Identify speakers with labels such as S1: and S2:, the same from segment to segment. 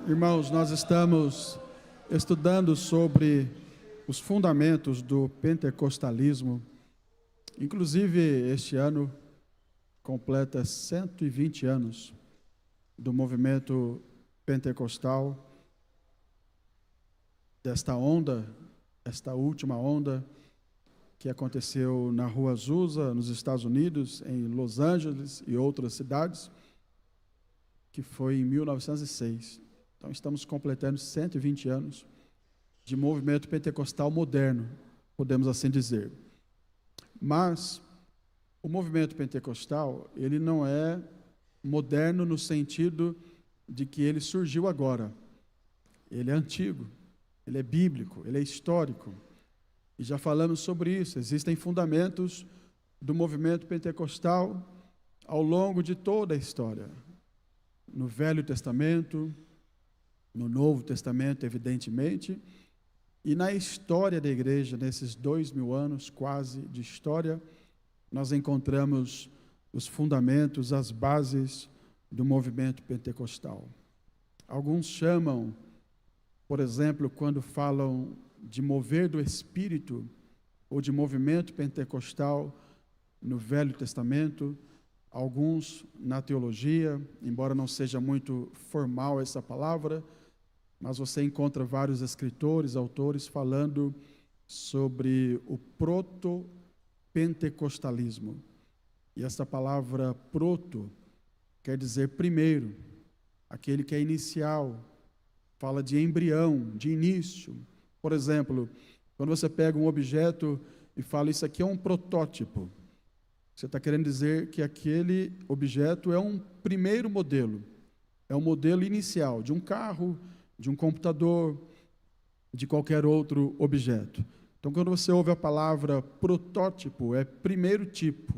S1: Irmãos, nós estamos estudando sobre os fundamentos do pentecostalismo. Inclusive, este ano completa 120 anos do movimento pentecostal, desta onda, esta última onda que aconteceu na Rua Azusa, nos Estados Unidos, em Los Angeles e outras cidades, que foi em 1906. Então, estamos completando 120 anos de movimento pentecostal moderno, podemos assim dizer. Mas o movimento pentecostal, ele não é moderno no sentido de que ele surgiu agora. Ele é antigo, ele é bíblico, ele é histórico. E já falamos sobre isso. Existem fundamentos do movimento pentecostal ao longo de toda a história. No Velho Testamento, no Novo Testamento, evidentemente, e na história da igreja, nesses 2000 anos quase de história, nós encontramos os fundamentos, as bases do movimento pentecostal. Alguns chamam, por exemplo, quando falam de mover do Espírito, ou de movimento pentecostal no Velho Testamento, alguns na teologia, embora não seja muito formal essa palavra, mas você encontra vários escritores, autores falando sobre o proto-pentecostalismo. E essa palavra proto quer dizer primeiro, aquele que é inicial, fala de embrião, de início. Por exemplo, quando você pega um objeto e fala isso aqui é um protótipo, você está querendo dizer que aquele objeto é um primeiro modelo, é um modelo inicial de um carro, de um computador, de qualquer outro objeto. Então, quando você ouve a palavra protótipo, é primeiro tipo,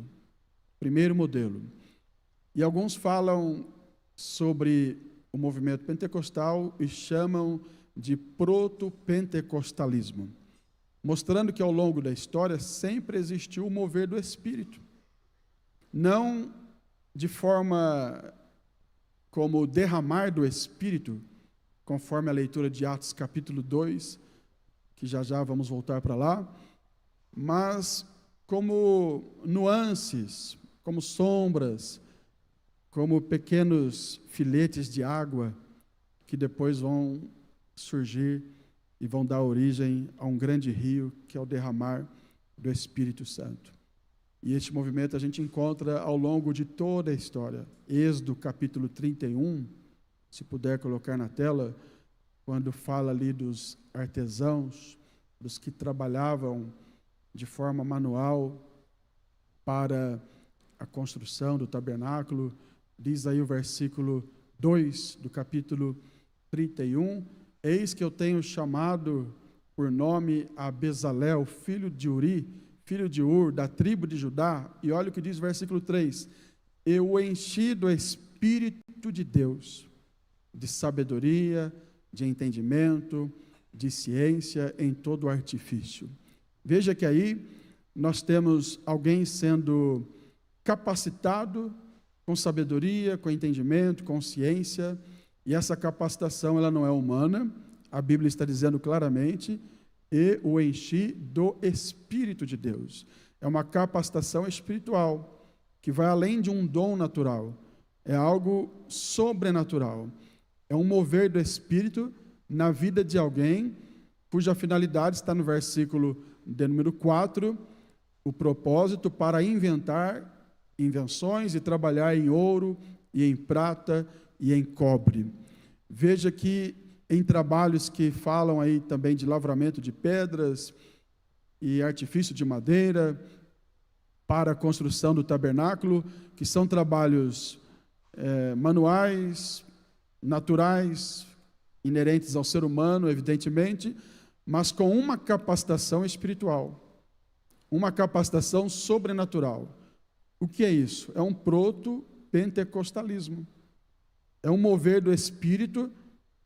S1: primeiro modelo. E alguns falam sobre o movimento pentecostal e chamam de proto-pentecostalismo, mostrando que ao longo da história sempre existiu o mover do Espírito. Não de forma como o derramar do Espírito, conforme a leitura de Atos capítulo 2, que já vamos voltar para lá, mas como nuances, como sombras, como pequenos filetes de água que depois vão surgir e vão dar origem a um grande rio, que é o derramar do Espírito Santo. E este movimento a gente encontra ao longo de toda a história. Êxodo capítulo 31, se puder colocar na tela, quando fala ali dos artesãos, dos que trabalhavam de forma manual para a construção do tabernáculo, diz aí o versículo 2 do capítulo 31, eis que eu tenho chamado por nome a Bezalel, filho de Uri, filho de Ur, da tribo de Judá, e olha o que diz o versículo 3, eu o enchi do Espírito de Deus, de sabedoria, de entendimento, de ciência, em todo o artifício. Veja que aí nós temos alguém sendo capacitado com sabedoria, com entendimento, com ciência, e essa capacitação ela não é humana, a Bíblia está dizendo claramente, e o enchi do Espírito de Deus. É uma capacitação espiritual, que vai além de um dom natural, é algo sobrenatural. É um mover do Espírito na vida de alguém, cuja finalidade está no versículo de número 4, o propósito para inventar invenções e trabalhar em ouro, e em prata, e em cobre. Veja que em trabalhos que falam aí também de lavramento de pedras e artifício de madeira, para a construção do tabernáculo, que são trabalhos manuais, naturais, inerentes ao ser humano, evidentemente, mas com uma capacitação espiritual, uma capacitação sobrenatural. O que é isso? É um proto-pentecostalismo. É um mover do Espírito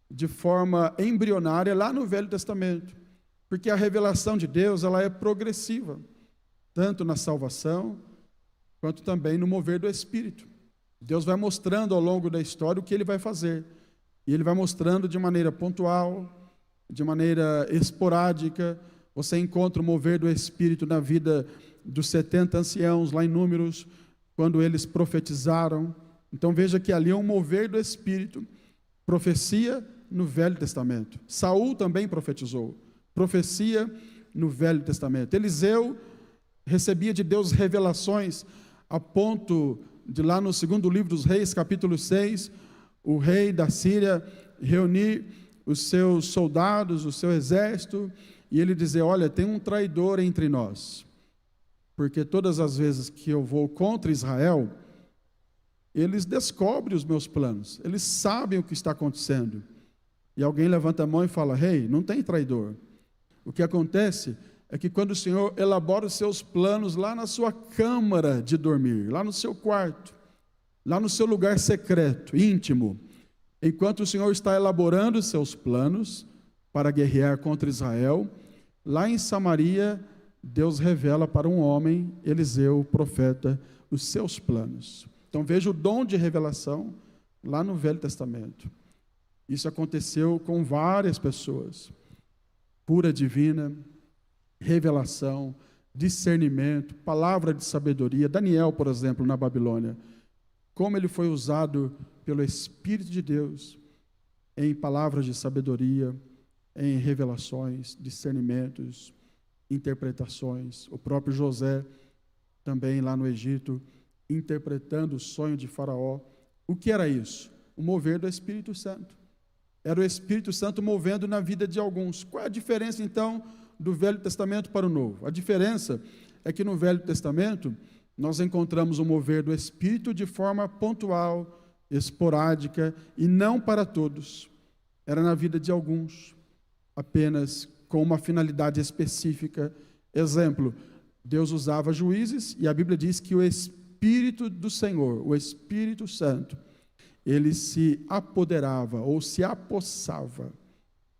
S1: de forma embrionária lá no Velho Testamento, porque a revelação de Deus ela é progressiva, tanto na salvação, quanto também no mover do Espírito. Deus vai mostrando ao longo da história o que Ele vai fazer. E ele vai mostrando de maneira pontual, de maneira esporádica. Você encontra o mover do Espírito na vida dos 70 anciãos, lá em Números, quando eles profetizaram. Então veja que ali é um mover do Espírito. Profecia no Velho Testamento. Saul também profetizou. Profecia no Velho Testamento. Eliseu recebia de Deus revelações a ponto de lá no segundo livro dos Reis, capítulo 6, o rei da Síria reunir os seus soldados, o seu exército, e ele dizer: olha, tem um traidor entre nós, porque todas as vezes que eu vou contra Israel, eles descobrem os meus planos, eles sabem o que está acontecendo. E alguém levanta a mão e fala: rei, não tem traidor. O que acontece é que quando o Senhor elabora os seus planos lá na sua câmara de dormir, lá no seu quarto, lá no seu lugar secreto, íntimo, enquanto o Senhor está elaborando os seus planos para guerrear contra Israel, lá em Samaria, Deus revela para um homem, Eliseu, o profeta, os seus planos. Então veja o dom de revelação lá no Velho Testamento. Isso aconteceu com várias pessoas. Cura divina, revelação, discernimento, palavra de sabedoria. Daniel, por exemplo, na Babilônia, como ele foi usado pelo Espírito de Deus em palavras de sabedoria, em revelações, discernimentos, interpretações. O próprio José, também lá no Egito, interpretando o sonho de Faraó. O que era isso? O mover do Espírito Santo. Era o Espírito Santo movendo na vida de alguns. Qual é a diferença, então, do Velho Testamento para o Novo? A diferença é que no Velho Testamento nós encontramos o mover do Espírito de forma pontual, esporádica, e não para todos. Era na vida de alguns, apenas com uma finalidade específica. Exemplo, Deus usava juízes, e a Bíblia diz que o Espírito do Senhor, o Espírito Santo, ele se apoderava ou se apossava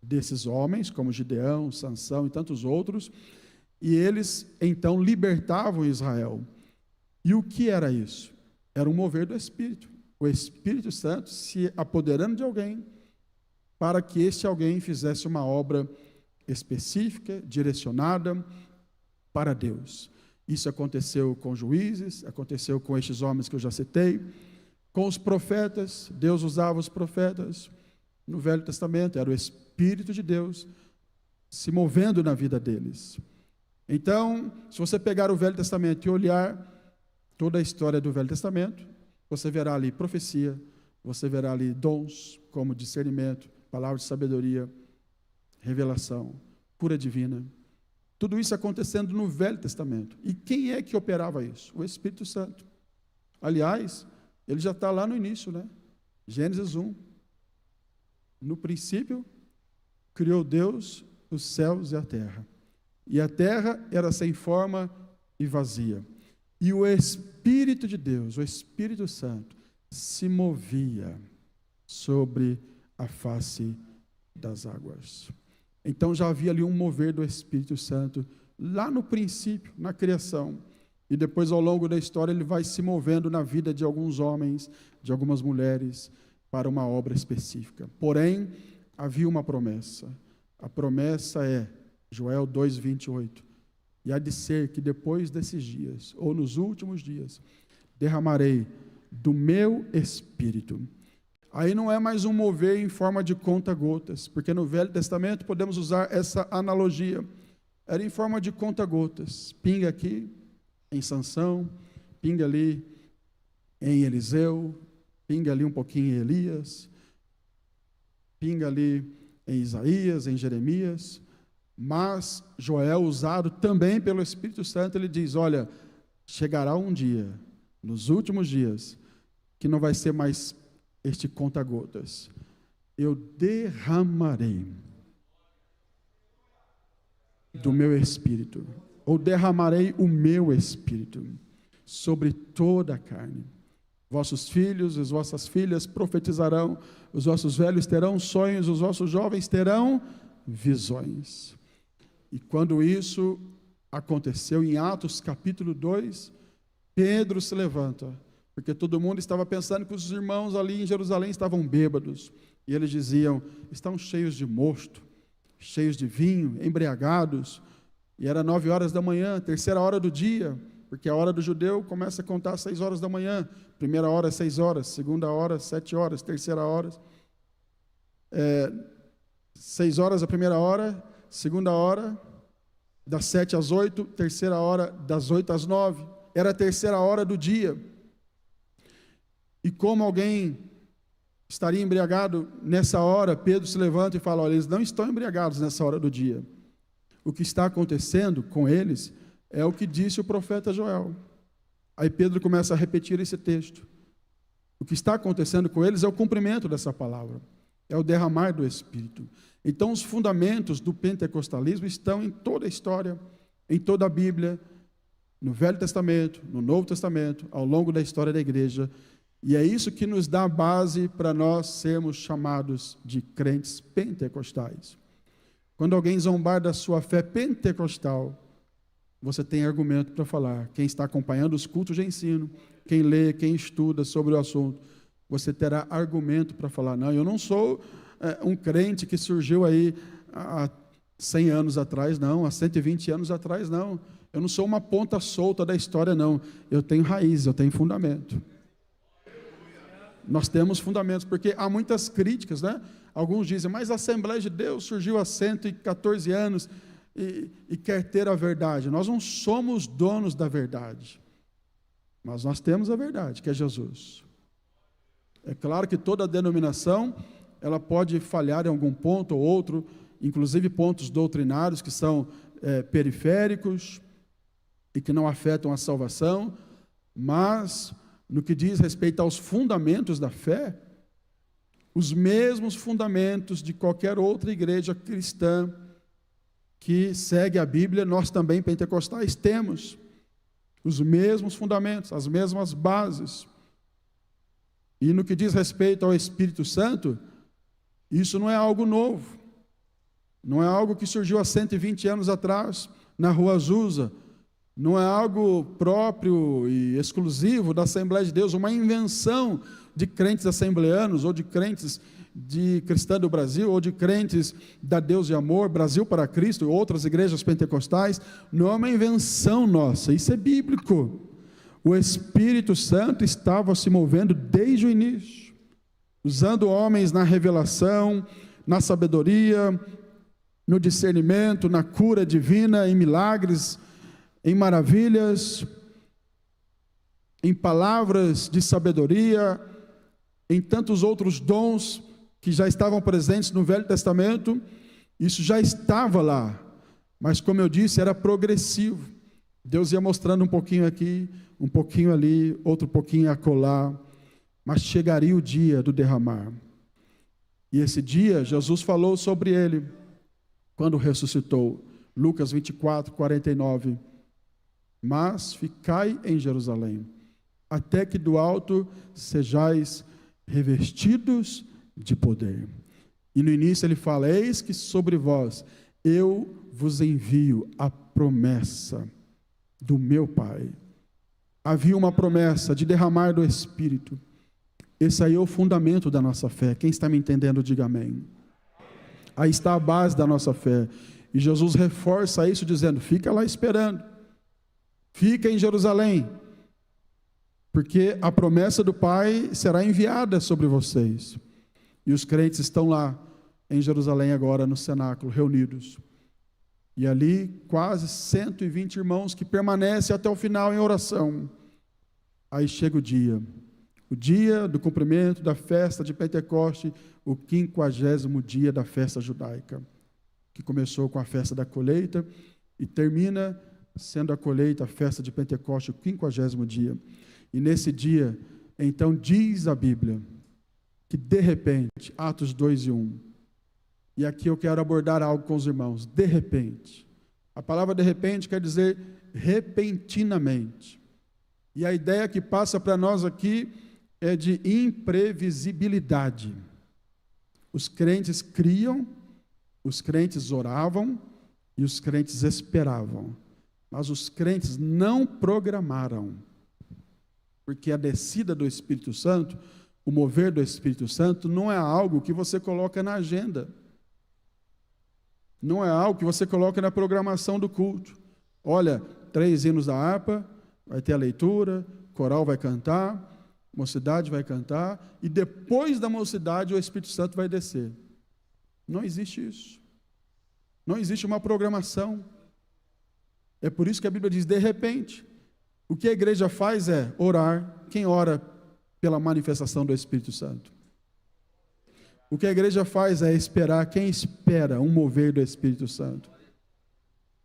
S1: desses homens, como Gideão, Sansão e tantos outros, e eles então libertavam Israel. E o que era isso? Era um mover do Espírito. O Espírito Santo se apoderando de alguém, para que este alguém fizesse uma obra específica, direcionada para Deus. Isso aconteceu com juízes, aconteceu com estes homens que eu já citei, com os profetas. Deus usava os profetas no Velho Testamento, era o Espírito de Deus se movendo na vida deles. Então, se você pegar o Velho Testamento e olhar toda a história do Velho Testamento, você verá ali profecia, você verá ali dons como discernimento, palavra de sabedoria, revelação, cura divina. Tudo isso acontecendo no Velho Testamento. E quem é que operava isso? O Espírito Santo. Aliás, ele já está lá no início, né? Gênesis 1. No princípio, criou Deus os céus e a terra. E a terra era sem forma e vazia. E o Espírito de Deus, o Espírito Santo, se movia sobre a face das águas. Então já havia ali um mover do Espírito Santo, lá no princípio, na criação. E depois, ao longo da história, ele vai se movendo na vida de alguns homens, de algumas mulheres, para uma obra específica. Porém, havia uma promessa. A promessa é, Joel 2:28, e há de ser que depois desses dias, ou nos últimos dias, derramarei do meu Espírito. Aí não é mais um mover em forma de conta-gotas, porque no Velho Testamento podemos usar essa analogia. Era em forma de conta-gotas. Pinga aqui em Sansão, pinga ali em Eliseu, pinga ali um pouquinho em Elias, pinga ali em Isaías, em Jeremias. Mas Joel, usado também pelo Espírito Santo, ele diz: olha, chegará um dia, nos últimos dias, que não vai ser mais este conta-gotas. Eu derramarei do meu Espírito, ou derramarei o meu Espírito sobre toda a carne. Vossos filhos, as vossas filhas profetizarão, os vossos velhos terão sonhos, os vossos jovens terão visões. E quando isso aconteceu, em Atos capítulo 2, Pedro se levanta, porque todo mundo estava pensando que os irmãos ali em Jerusalém estavam bêbados, E eles diziam: estão cheios de mosto, cheios de vinho, embriagados. E era 9 horas da manhã, terceira hora do dia, porque a hora do judeu começa a contar às 6 horas da manhã. Primeira hora, 6 horas, segunda hora, 7 horas, terceira hora. 6 horas a primeira hora, segunda hora, das 7 às 8, terceira hora, das 8 às 9. Era a terceira hora do dia. E como alguém estaria embriagado nessa hora, Pedro se levanta e fala: olha, eles não estão embriagados nessa hora do dia. O que está acontecendo com eles é o que disse o profeta Joel. Aí Pedro começa a repetir esse texto. O que está acontecendo com eles é o cumprimento dessa palavra, é o derramar do Espírito. Então, os fundamentos do pentecostalismo estão em toda a história, em toda a Bíblia, no Velho Testamento, no Novo Testamento, ao longo da história da igreja. E é isso que nos dá a base para nós sermos chamados de crentes pentecostais. Quando alguém zombar da sua fé pentecostal, você tem argumento para falar. Quem está acompanhando os cultos de ensino, quem lê, quem estuda sobre o assunto, você terá argumento para falar: não, eu não sou um crente que surgiu aí há 100 anos atrás, não, há 120 anos atrás, não. Eu não sou uma ponta solta da história, não. Eu tenho raiz, eu tenho fundamento. Nós temos fundamentos, porque há muitas críticas, né? Alguns dizem: mas a Assembleia de Deus surgiu há 114 anos e quer ter a verdade. Nós não somos donos da verdade, mas nós temos a verdade, que é Jesus. É claro que toda denominação, ela pode falhar em algum ponto ou outro, inclusive pontos doutrinários que são periféricos e que não afetam a salvação, mas no que diz respeito aos fundamentos da fé, os mesmos fundamentos de qualquer outra igreja cristã que segue a Bíblia, nós também pentecostais temos os mesmos fundamentos, as mesmas bases. E no que diz respeito ao Espírito Santo, isso não é algo novo, não é algo que surgiu há 120 anos atrás, na Rua Azusa, não é algo próprio e exclusivo da Assembleia de Deus, uma invenção de crentes assembleanos, ou de crentes de Cristã do Brasil, ou de crentes da Deus e Amor, Brasil para Cristo, outras igrejas pentecostais. Não é uma invenção nossa, isso é bíblico. O Espírito Santo estava se movendo desde o início, usando homens na revelação, na sabedoria, no discernimento, na cura divina, em milagres, em maravilhas, em palavras de sabedoria, em tantos outros dons que já estavam presentes no Velho Testamento. Isso já estava lá, mas como eu disse, era progressivo. Deus ia mostrando um pouquinho aqui, um pouquinho ali, outro pouquinho acolá, mas chegaria o dia do derramar. E esse dia, Jesus falou sobre ele, quando ressuscitou. Lucas 24, 49. Mas ficai em Jerusalém, até que do alto sejais revestidos de poder. E no início ele fala: eis que sobre vós eu vos envio a promessa do meu Pai. Havia uma promessa de derramar do Espírito. Esse aí é o fundamento da nossa fé. Quem está me entendendo, diga amém. Aí está a base da nossa fé. E Jesus reforça isso dizendo: fica lá esperando. Fica em Jerusalém, porque a promessa do Pai será enviada sobre vocês. E os crentes estão lá em Jerusalém agora, no cenáculo, reunidos. E ali quase 120 irmãos que permanecem até o final em oração. Aí chega o dia do cumprimento da festa de Pentecoste, o 50º dia da festa judaica, que começou com a festa da colheita e termina sendo a colheita, a festa de Pentecoste, o 50º dia. E nesse dia, então, diz a Bíblia, que de repente, Atos 2 e 1, e aqui eu quero abordar algo com os irmãos, de repente. A palavra de repente quer dizer repentinamente. E a ideia que passa para nós aqui é de imprevisibilidade. Os crentes criam, os crentes oravam e os crentes esperavam. Mas os crentes não programaram, porque a descida do Espírito Santo o mover do Espírito Santo não é algo que você coloca na agenda. Não é algo que você coloca na programação do culto. Olha, 3 hinos da harpa, vai ter a leitura, coral vai cantar, mocidade vai cantar, e depois da mocidade o Espírito Santo vai descer. Não existe isso. Não existe uma programação. É por isso que a Bíblia diz, de repente. O que a igreja faz é orar. Quem ora pela manifestação do Espírito Santo? O que a igreja faz é esperar. Quem espera um mover do Espírito Santo?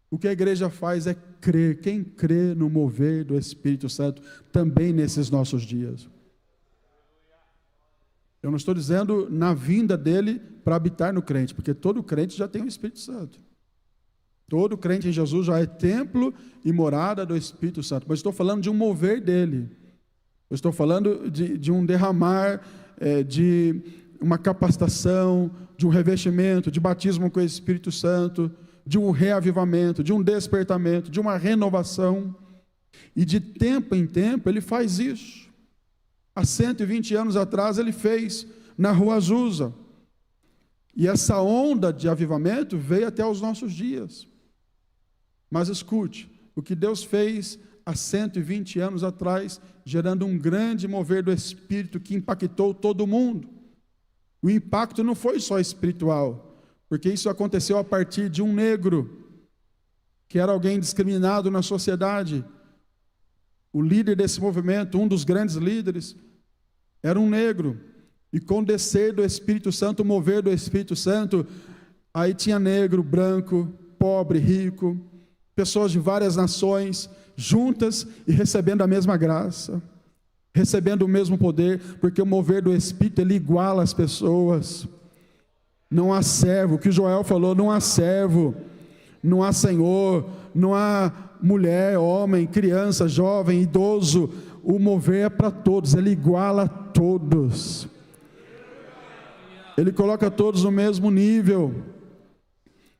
S1: O que a igreja faz é crer. Quem crê no mover do Espírito Santo também nesses nossos dias? Eu não estou dizendo na vinda dele para habitar no crente, porque todo crente já tem o Espírito Santo. Todo crente em Jesus já é templo e morada do Espírito Santo. Mas estou falando de um mover dele. Eu estou falando de um derramar, de uma capacitação, de um revestimento, de batismo com o Espírito Santo, de um reavivamento, de um despertamento, de uma renovação. E de tempo em tempo ele faz isso. Há 120 anos atrás ele fez na Rua Azusa. E essa onda de avivamento veio até os nossos dias. Mas escute, o que Deus fez há 120 anos atrás, gerando um grande mover do Espírito que impactou todo mundo. O impacto não foi só espiritual, porque isso aconteceu a partir de um negro, que era alguém discriminado na sociedade. O líder desse movimento, um dos grandes líderes, era um negro. E com o descer do Espírito Santo, o mover do Espírito Santo, aí tinha negro, branco, pobre, rico, pessoas de várias nações, juntas e recebendo a mesma graça, recebendo o mesmo poder, porque o mover do Espírito, ele iguala as pessoas. Não há servo, o que Joel falou, não há servo, não há senhor, não há mulher, homem, criança, jovem, idoso. O mover é para todos, ele iguala a todos. Ele coloca todos no mesmo nível.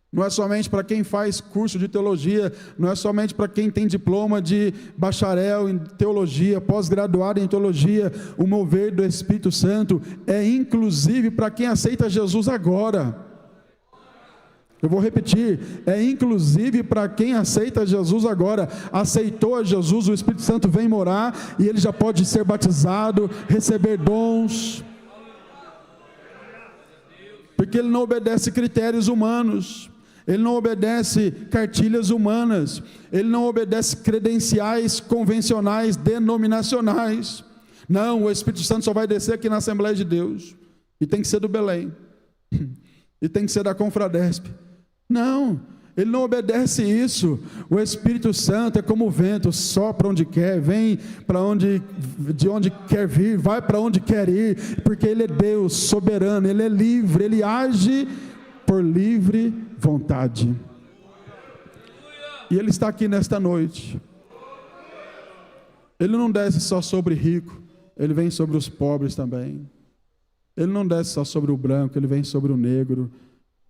S1: Não é somente para quem faz curso de teologia, não é somente para quem tem diploma de bacharel em teologia, pós-graduado em teologia. O mover do Espírito Santo é inclusive para quem aceita Jesus agora. Eu vou repetir, é inclusive para quem aceita Jesus agora. Aceitou a Jesus, o Espírito Santo vem morar e ele já pode ser batizado, receber dons. Porque ele não obedece critérios humanos, ele não obedece cartilhas humanas, ele não obedece credenciais convencionais, denominacionais. Não, o Espírito Santo só vai descer aqui na Assembleia de Deus, e tem que ser do Belém, e tem que ser da Confradesp. Não, ele não obedece isso. O Espírito Santo é como o vento, sopra onde quer, vem de onde quer vir, vai para onde quer ir, porque ele é Deus soberano, ele é livre, ele age por livre vontade. E ele está aqui nesta noite. Ele não desce só sobre rico, ele vem sobre os pobres também. Ele não desce só sobre o branco, ele vem sobre o negro,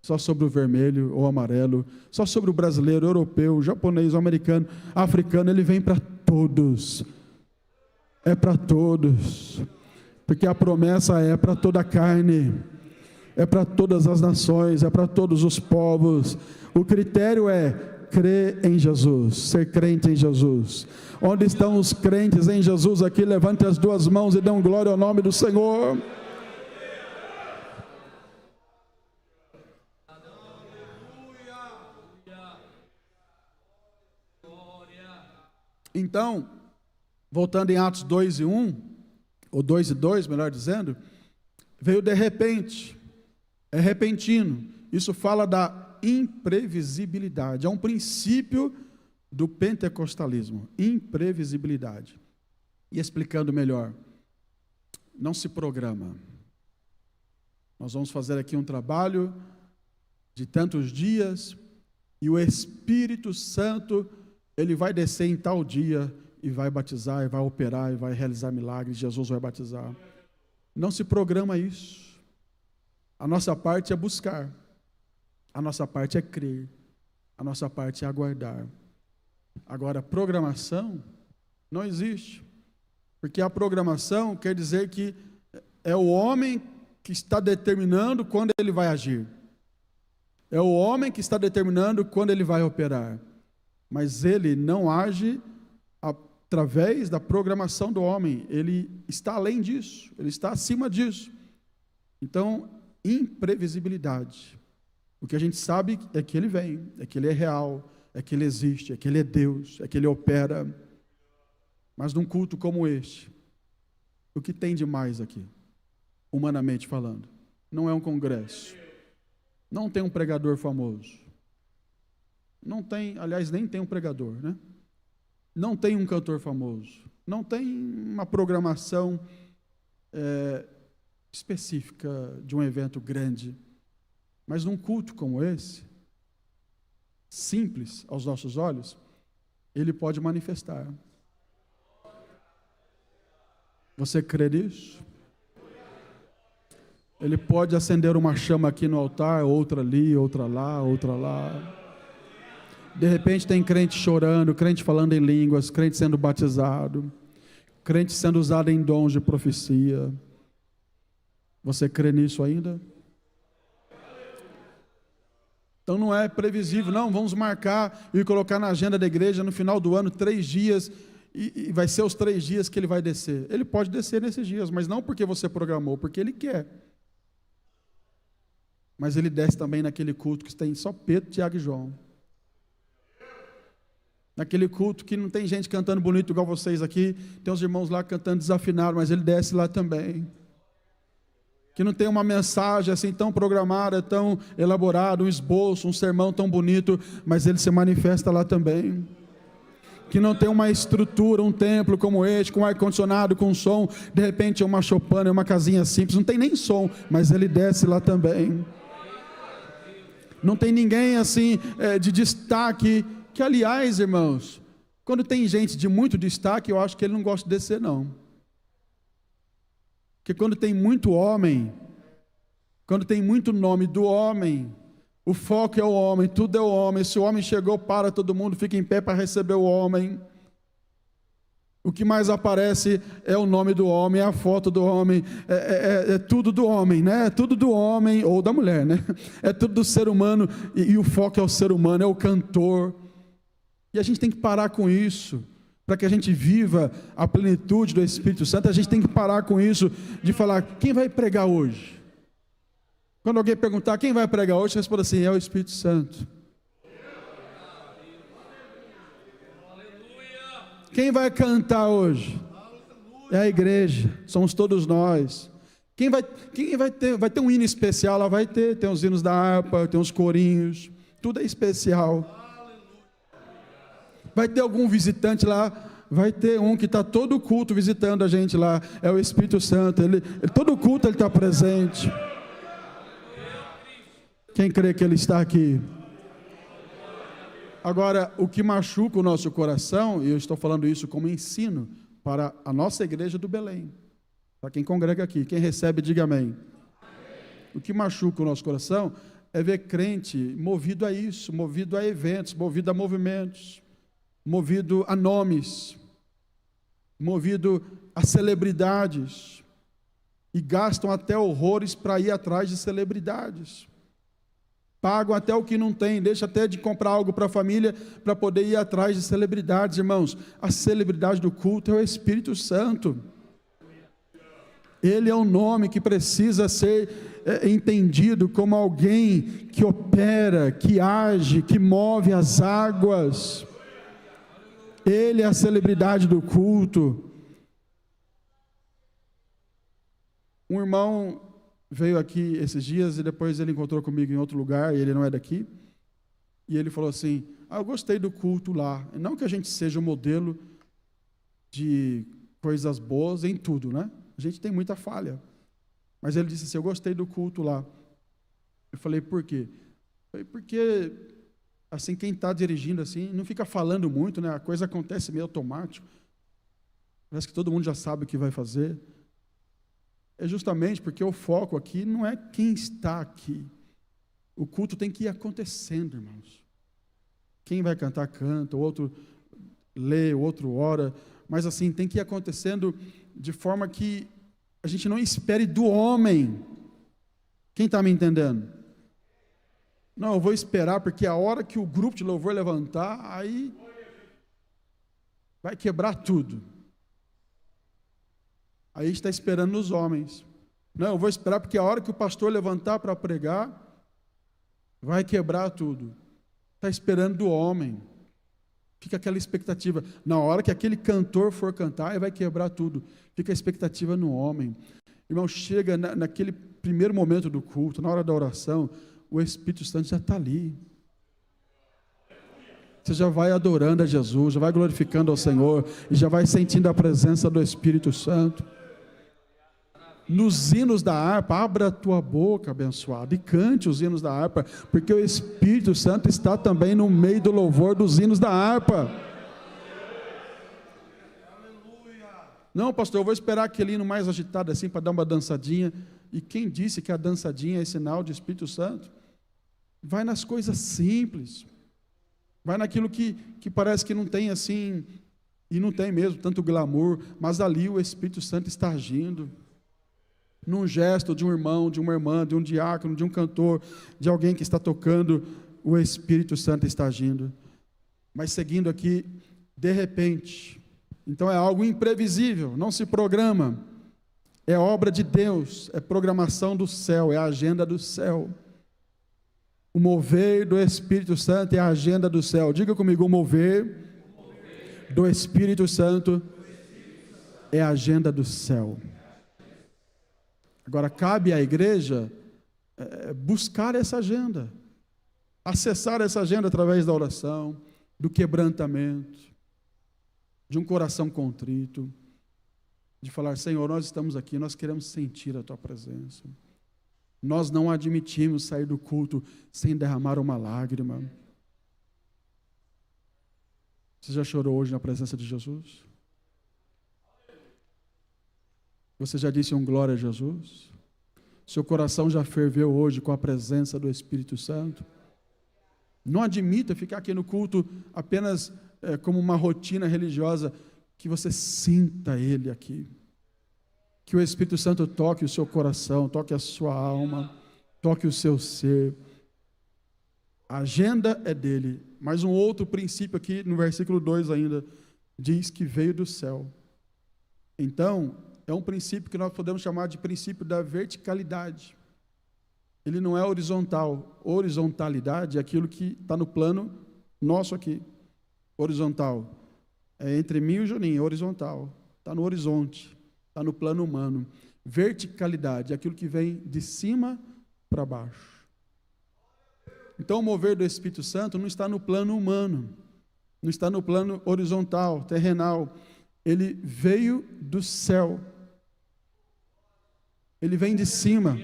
S1: só sobre o vermelho ou amarelo, só sobre o brasileiro, europeu, japonês, americano, africano. Ele vem para todos. É para todos. Porque a promessa é para toda a carne, é para todas as nações, é para todos os povos. O critério é crer em Jesus, ser crente em Jesus. Onde estão os crentes em Jesus aqui? Levante as duas mãos e dão glória ao nome do Senhor. Então, voltando em Atos 2:1, ou 2:2, melhor dizendo, veio de repente, é repentino. Isso fala da imprevisibilidade, é um princípio do pentecostalismo, imprevisibilidade. E explicando melhor, não se programa. Nós vamos fazer aqui um trabalho de tantos dias, e o Espírito Santo, ele vai descer em tal dia, e vai batizar, e vai operar, e vai realizar milagres, Jesus vai batizar. Não se programa isso. A nossa parte é buscar, a nossa parte é crer, a nossa parte é aguardar. Agora, programação não existe, porque a programação quer dizer que é o homem que está determinando quando ele vai agir. É o homem que está determinando quando ele vai operar. Mas ele não age através da programação do homem. Ele está além disso. Ele está acima disso. Então, imprevisibilidade. O que a gente sabe é que ele vem, é que ele é real, é que ele existe, é que ele é Deus, é que ele opera. Mas num culto como este, o que tem de mais aqui, humanamente falando? Não é um congresso, não tem um pregador famoso, não tem, aliás, nem tem um pregador, né? Não tem um cantor famoso, não tem uma programação específica de um evento grande. Mas num culto como esse, simples aos nossos olhos, ele pode manifestar. Você crê nisso? Ele pode acender uma chama aqui no altar, outra ali, outra lá, outra lá. De repente tem crente chorando, crente falando em línguas, crente sendo batizado, crente sendo usado em dons de profecia. Você crê nisso ainda? Então não é previsível, não, vamos marcar e colocar na agenda da igreja no final do ano 3 dias, e vai ser os 3 dias que ele vai descer. Ele pode descer nesses dias, mas não porque você programou, porque ele quer. Mas ele desce também naquele culto que tem só Pedro, Tiago e João. Naquele culto que não tem gente cantando bonito igual vocês aqui, tem os irmãos lá cantando desafinado, mas ele desce lá também. Que não tem uma mensagem assim tão programada, tão elaborada, um esboço, um sermão tão bonito, mas ele se manifesta lá também. Que não tem uma estrutura, um templo como este, com ar-condicionado, com som, de repente é uma choupana, é uma casinha simples, não tem nem som, mas ele desce lá também. Não tem ninguém assim de destaque, que aliás, irmãos, quando tem gente de muito destaque, eu acho que ele não gosta de descer não. Porque quando tem muito homem, quando tem muito nome do homem, o foco é o homem, tudo é o homem. Se o homem chegou, para todo mundo, fica em pé para receber o homem. O que mais aparece é o nome do homem, é a foto do homem, é tudo do homem, né? É tudo do homem ou da mulher, né? É tudo do ser humano e o foco é o ser humano, é o cantor. E a gente tem que parar com isso. Para que a gente viva a plenitude do Espírito Santo, a gente tem que parar com isso de falar, quem vai pregar hoje? Quando alguém perguntar, quem vai pregar hoje, você responde assim, é o Espírito Santo. Quem vai cantar hoje? É a igreja, somos todos nós. Quem vai ter um hino especial, lá vai ter, tem os hinos da harpa, tem os corinhos, tudo é especial. Vai ter algum visitante lá, vai ter um que está todo culto visitando a gente lá, é o Espírito Santo, todo culto ele está presente. Quem crê que ele está aqui? Agora, o que machuca o nosso coração, e eu estou falando isso como ensino para a nossa igreja do Belém, para quem congrega aqui, quem recebe, diga amém. O que machuca o nosso coração é ver crente movido a isso, movido a eventos, movido a movimentos, movido a nomes, movido a celebridades, e gastam até horrores para ir atrás de celebridades. Pagam até o que não tem, deixa até de comprar algo para a família para poder ir atrás de celebridades, irmãos. A celebridade do culto é o Espírito Santo. Ele é um nome que precisa ser entendido como alguém que opera, que age, que move as águas. Ele é a celebridade do culto. Um irmão veio aqui esses dias e depois ele encontrou comigo em outro lugar, e ele não é daqui, e ele falou assim, eu gostei do culto lá, não que a gente seja um modelo de coisas boas em tudo, né? A gente tem muita falha, mas ele disse assim, eu gostei do culto lá. Eu falei, por quê? Eu falei, porque assim, quem está dirigindo assim, não fica falando muito, né? A coisa acontece meio automático, parece que todo mundo já sabe o que vai fazer. É justamente porque o foco aqui não é quem está aqui. O culto tem que ir acontecendo, irmãos. Quem vai cantar, canta, o outro lê, o outro ora, mas assim, tem que ir acontecendo de forma que a gente não espere do homem. Quem está me entendendo? Não, eu vou esperar, porque a hora que o grupo de louvor levantar, aí vai quebrar tudo. Aí a gente está esperando nos homens. Não, eu vou esperar, porque a hora que o pastor levantar para pregar, vai quebrar tudo. Está esperando do homem. Fica aquela expectativa. Na hora que aquele cantor for cantar, aí vai quebrar tudo. Fica a expectativa no homem. Irmão, chega naquele primeiro momento do culto, na hora da oração, o Espírito Santo já está ali. Você já vai adorando a Jesus, já vai glorificando ao Senhor, e já vai sentindo a presença do Espírito Santo. Nos hinos da harpa, abra a tua boca, abençoado, e cante os hinos da harpa, porque o Espírito Santo está também no meio do louvor dos hinos da harpa. Não, pastor, eu vou esperar aquele hino mais agitado assim, para dar uma dançadinha. E quem disse que a dançadinha é sinal de Espírito Santo? Vai nas coisas simples. Vai naquilo que parece que não tem assim, e não tem mesmo tanto glamour, mas ali o Espírito Santo está agindo. Num gesto de um irmão, de uma irmã, de um diácono, de um cantor, de alguém que está tocando, o Espírito Santo está agindo. Mas seguindo aqui, de repente, então é algo imprevisível, não se programa, é obra de Deus, é programação do céu, é a agenda do céu. O mover do Espírito Santo é a agenda do céu. Diga comigo, o mover do Espírito Santo é a agenda do céu. Agora, cabe à igreja buscar essa agenda, acessar essa agenda através da oração, do quebrantamento, de um coração contrito, de falar, Senhor, nós estamos aqui, nós queremos sentir a Tua presença. Nós não admitimos sair do culto sem derramar uma lágrima. Você já chorou hoje na presença de Jesus? Você já disse um glória a Jesus? Seu coração já ferveu hoje com a presença do Espírito Santo? Não admita ficar aqui no culto apenas como uma rotina religiosa, que você sinta Ele aqui. Que o Espírito Santo toque o seu coração, toque a sua alma, toque o seu ser. A agenda é dele. Mas um outro princípio aqui, no versículo 2 ainda, diz que veio do céu. Então, é um princípio que nós podemos chamar de princípio da verticalidade. Ele não é horizontal. Horizontalidade é aquilo que está no plano nosso aqui. Horizontal. É entre mim e o Juninho, horizontal. Está no horizonte. Está no plano humano. Verticalidade é aquilo que vem de cima para baixo. Então, o mover do Espírito Santo não está no plano humano. Não está no plano horizontal, terrenal. Ele veio do céu. Ele vem de cima.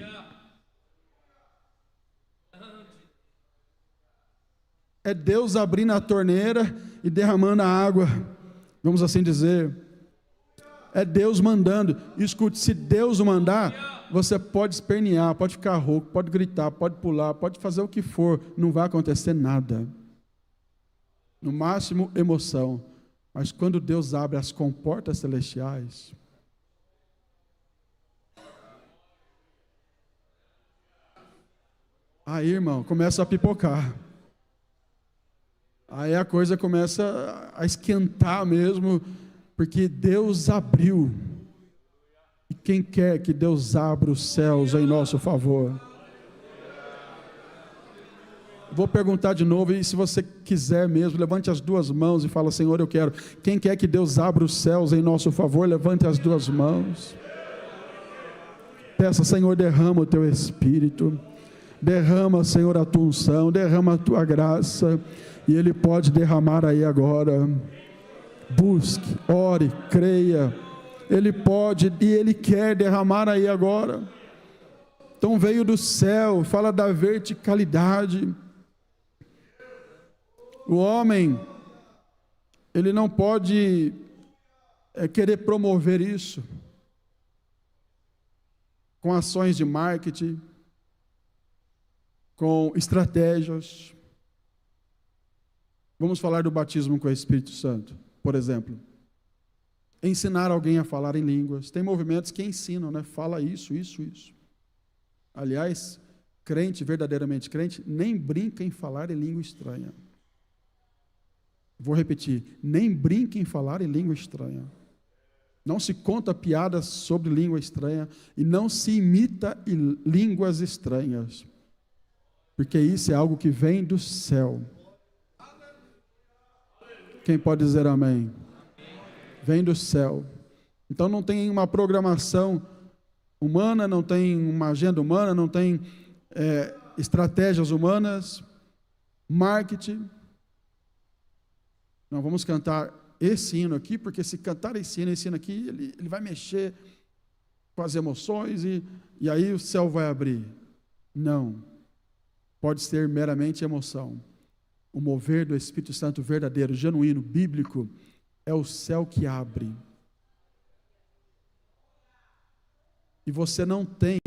S1: É Deus abrindo a torneira e derramando a água, vamos assim dizer. É Deus mandando. Escute, se Deus mandar, você pode espernear, pode ficar rouco, pode gritar, pode pular, pode fazer o que for, não vai acontecer nada. No máximo, emoção. Mas quando Deus abre as comportas celestiais, aí, irmão, começa a pipocar. Aí a coisa começa a esquentar mesmo, porque Deus abriu. E quem quer que Deus abra os céus em nosso favor? Vou perguntar de novo, e se você quiser mesmo, levante as duas mãos e fala, Senhor, eu quero. Quem quer que Deus abra os céus em nosso favor, levante as duas mãos. Peça, Senhor, derrama o teu Espírito. Derrama, Senhor, a tua unção, derrama a tua graça. E Ele pode derramar aí agora. Busque, ore, creia. Ele pode e Ele quer derramar aí agora. Então veio do céu, fala da verticalidade. O homem, ele não pode querer promover isso com ações de marketing, com estratégias. Vamos falar do batismo com o Espírito Santo, por exemplo. ensinar alguém a falar em línguas. Tem movimentos que ensinam, né? Fala isso, isso, isso. Aliás, crente, verdadeiramente crente, nem brinca em falar em língua estranha. Vou repetir, nem brinca em falar em língua estranha. Não se conta piadas sobre língua estranha e não se imita em línguas estranhas, porque isso é algo que vem do céu. Quem pode dizer amém? Vem do céu. Então não tem uma programação humana, não tem uma agenda humana, não tem estratégias humanas, marketing. Nós vamos cantar esse hino aqui, porque se cantar esse hino aqui, ele vai mexer com as emoções e aí o céu vai abrir. Não. Pode ser meramente emoção. O mover do Espírito Santo verdadeiro, genuíno, bíblico, é o céu que abre. E você não tem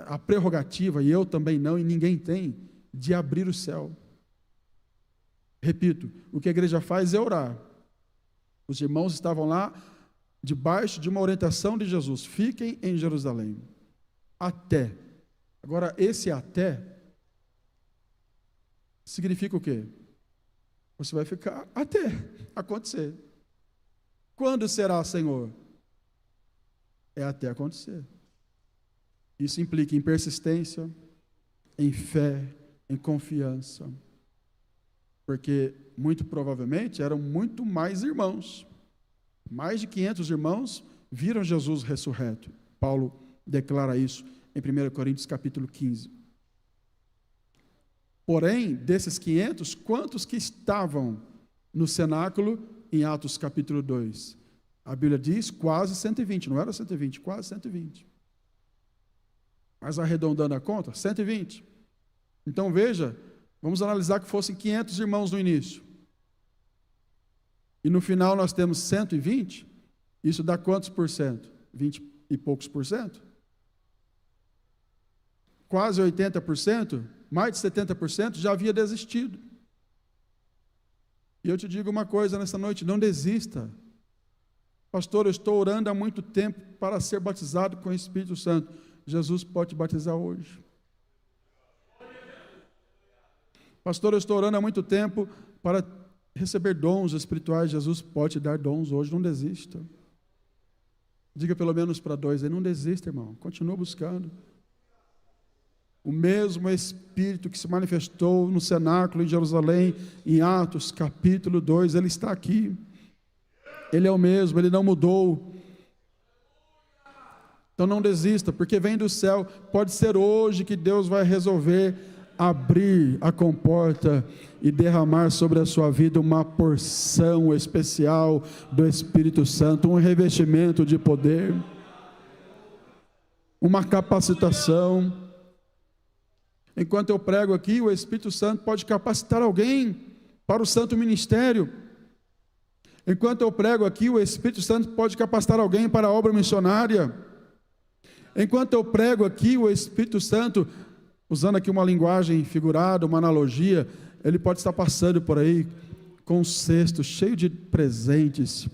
S1: a prerrogativa, e eu também não, e ninguém tem, de abrir o céu. Repito, o que a igreja faz é orar. Os irmãos estavam lá, debaixo de uma orientação de Jesus. Fiquem em Jerusalém. Até. Agora, esse até significa o quê? Você vai ficar até acontecer. Quando será, Senhor? É até acontecer. Isso implica em persistência, em fé, em confiança. Porque, muito provavelmente, eram muito mais irmãos. Mais de 500 irmãos viram Jesus ressurreto. Paulo declara isso em 1 Coríntios capítulo 15. Porém, desses 500, quantos que estavam no cenáculo em Atos capítulo 2? A Bíblia diz quase 120, não era 120, quase 120. Mas arredondando a conta, 120. Então veja, vamos analisar que fossem 500 irmãos no início. E no final nós temos 120, isso dá quantos por cento? 20 e poucos por cento? Quase 80%, mais de 70% já havia desistido. E eu te digo uma coisa nessa noite, não desista. Pastor, eu estou orando há muito tempo para ser batizado com o Espírito Santo. Jesus pode te batizar hoje. Pastor, eu estou orando há muito tempo para receber dons espirituais. Jesus pode te dar dons hoje, não desista. Diga pelo menos para 2 aí, não desista, irmão. Continua buscando. O mesmo Espírito que se manifestou no cenáculo em Jerusalém, em Atos capítulo 2, ele está aqui. Ele é o mesmo, ele não mudou. Então não desista, porque vem do céu. Pode ser hoje que Deus vai resolver abrir a comporta e derramar sobre a sua vida uma porção especial do Espírito Santo, um revestimento de poder, uma capacitação. Enquanto eu prego aqui, o Espírito Santo pode capacitar alguém para o santo ministério. Enquanto eu prego aqui, o Espírito Santo pode capacitar alguém para a obra missionária. Enquanto eu prego aqui, o Espírito Santo, usando aqui uma linguagem figurada, uma analogia, ele pode estar passando por aí com um cesto cheio de presentes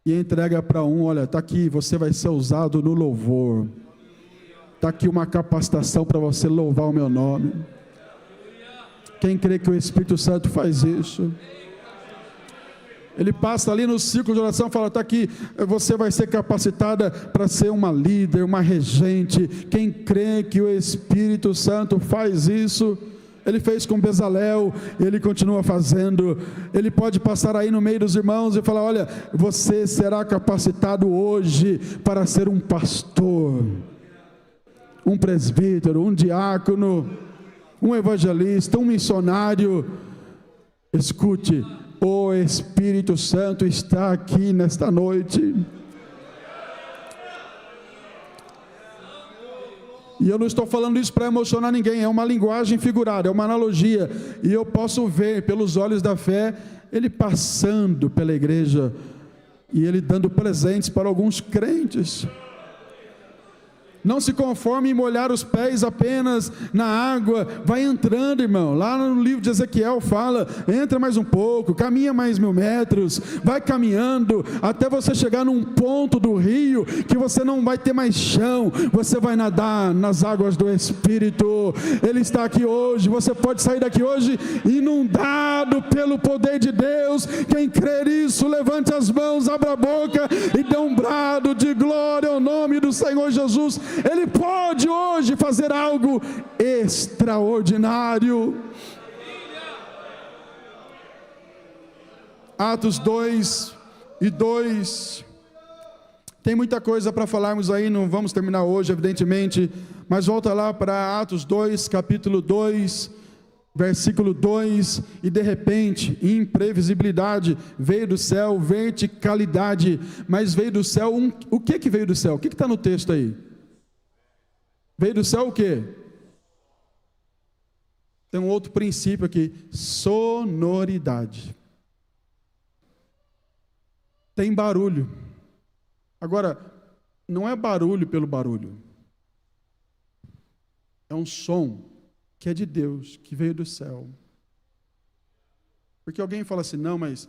S1: e entrega para um, olha, está aqui, você vai ser usado no louvor. Está aqui uma capacitação para você louvar o meu nome. Quem crê que o Espírito Santo faz isso? Ele passa ali no círculo de oração e fala, está aqui, você vai ser capacitada para ser uma líder, uma regente. Quem crê que o Espírito Santo faz isso, ele fez com Bezalel, ele continua fazendo. Ele pode passar aí no meio dos irmãos e falar, olha, você será capacitado hoje para ser um pastor, um presbítero, um diácono, um evangelista, um missionário. Escute, o Espírito Santo está aqui nesta noite. E eu não estou falando isso para emocionar ninguém, é uma linguagem figurada, é uma analogia. E eu posso ver pelos olhos da fé, ele passando pela igreja e ele dando presentes para alguns crentes. Não se conforme em molhar os pés apenas na água. Vai entrando, irmão. Lá no livro de Ezequiel fala: entra mais um pouco, caminha mais 1000 metros, vai caminhando até você chegar num ponto do rio que você não vai ter mais chão. Você vai nadar nas águas do Espírito. Ele está aqui hoje. Você pode sair daqui hoje inundado pelo poder de Deus. Quem crer nisso, levante as mãos, abra a boca e dê um brado de glória ao nome do Senhor Jesus. Ele pode hoje fazer algo extraordinário. Atos 2:2. Tem muita coisa para falarmos aí, não vamos terminar hoje, evidentemente, mas volta lá para Atos 2, capítulo 2, versículo 2, e de repente, imprevisibilidade, veio do céu verticalidade, mas veio do céu, o que veio do céu? O que está no texto aí? Veio do céu o quê? Tem um outro princípio aqui, sonoridade. Tem barulho. Agora, não é barulho pelo barulho. É um som que é de Deus, que veio do céu. Porque alguém fala assim: não, mas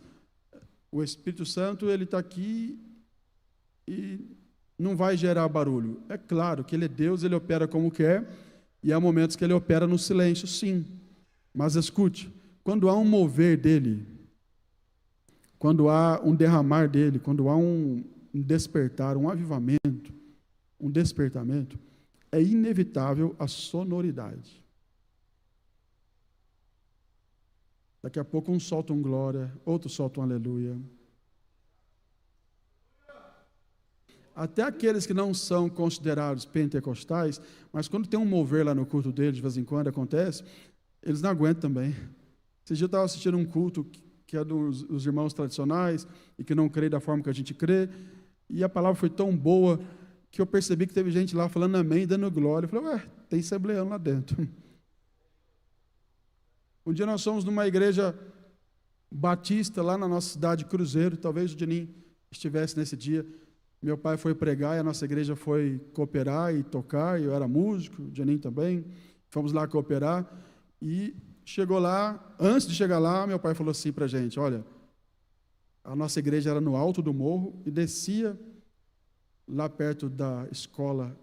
S1: o Espírito Santo, ele está aqui e não vai gerar barulho. É claro que ele é Deus, ele opera como quer, e há momentos que ele opera no silêncio, sim. Mas escute, quando há um mover dele, quando há um derramar dele, quando há um despertar, um avivamento, um despertamento, é inevitável a sonoridade. Daqui a pouco um solta um glória, outro solta um aleluia. Até aqueles que não são considerados pentecostais, mas quando tem um mover lá no culto deles, de vez em quando acontece, eles não aguentam também. Esse dia eu estava assistindo um culto que é dos irmãos tradicionais, e que não creem da forma que a gente crê, e a palavra foi tão boa, que eu percebi que teve gente lá falando amém, dando glória. Eu falei: tem assembleano lá dentro. Um dia nós fomos numa igreja batista, lá na nossa cidade, Cruzeiro, talvez o Dinim estivesse nesse dia. Meu pai foi pregar e a nossa igreja foi cooperar e tocar, eu era músico, o Dinim também, fomos lá cooperar, e chegou lá, antes de chegar lá, meu pai falou assim para a gente: olha, a nossa igreja era no alto do morro, e descia lá perto da escola,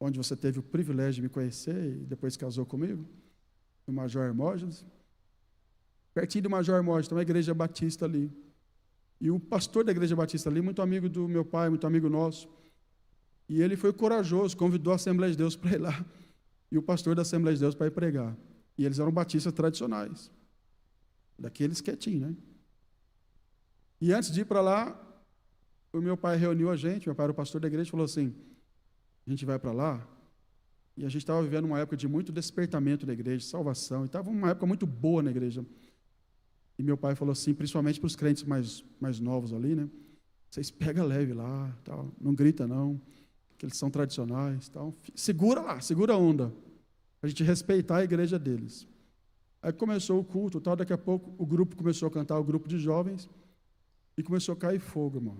S1: onde você teve o privilégio de me conhecer, e depois casou comigo, no Major Hermógenes, pertinho do Major Hermógenes, tem uma igreja batista ali. E o pastor da igreja batista ali, muito amigo do meu pai, muito amigo nosso, e ele foi corajoso, convidou a Assembleia de Deus para ir lá, e o pastor da Assembleia de Deus para ir pregar. E eles eram batistas tradicionais, daqueles quietinhos, né? E antes de ir para lá, o meu pai reuniu a gente, meu pai era o pastor da igreja, e falou assim: a gente vai para lá. E a gente estava vivendo uma época de muito despertamento da igreja, salvação, e estava uma época muito boa na igreja. E meu pai falou assim, principalmente para os crentes mais novos ali, né? Vocês pegam leve lá, tal, não grita não, que eles são tradicionais, tal. Segura lá, segura a onda, a gente respeitar a igreja deles. Aí começou o culto, tal, daqui a pouco o grupo começou a cantar, o grupo de jovens, e começou a cair fogo, irmão.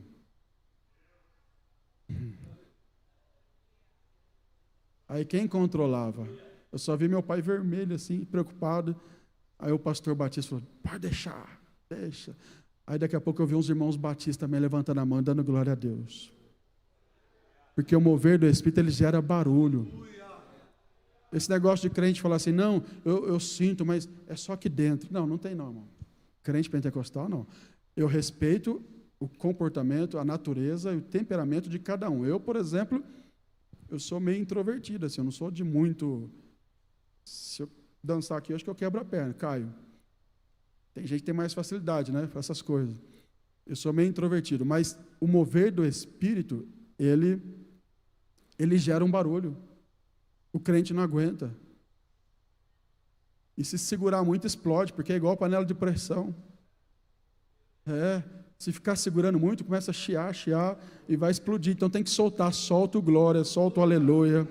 S1: Aí quem controlava? Eu só vi meu pai vermelho assim, preocupado. Aí o pastor batista falou: pode deixar, deixa. Aí daqui a pouco eu vi uns irmãos batistas também levantando a mão, dando glória a Deus. Porque o mover do Espírito, ele gera barulho. Esse negócio de crente falar assim: não, eu sinto, mas é só aqui dentro. Não, não tem não, irmão. Crente pentecostal, não. Eu respeito o comportamento, a natureza e o temperamento de cada um. Eu, por exemplo, eu sou meio introvertido, assim, eu não sou de muito... Se eu dançar aqui, eu acho que eu quebro a perna, caio. Tem gente que tem mais facilidade, né, para essas coisas. Eu sou meio introvertido, mas o mover do Espírito, ele gera um barulho. O crente não aguenta. E se segurar muito, explode, porque é igual panela de pressão. Se ficar segurando muito, começa a chiar, e vai explodir. Então tem que soltar, solta o glória, solta o aleluia,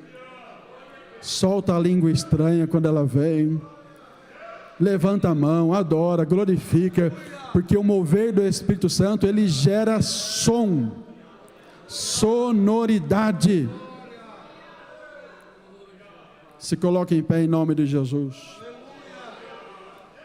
S1: solta a língua estranha quando ela vem, levanta a mão, adora, glorifica, porque o mover do Espírito Santo, ele gera som, sonoridade. Se coloque em pé em nome de Jesus.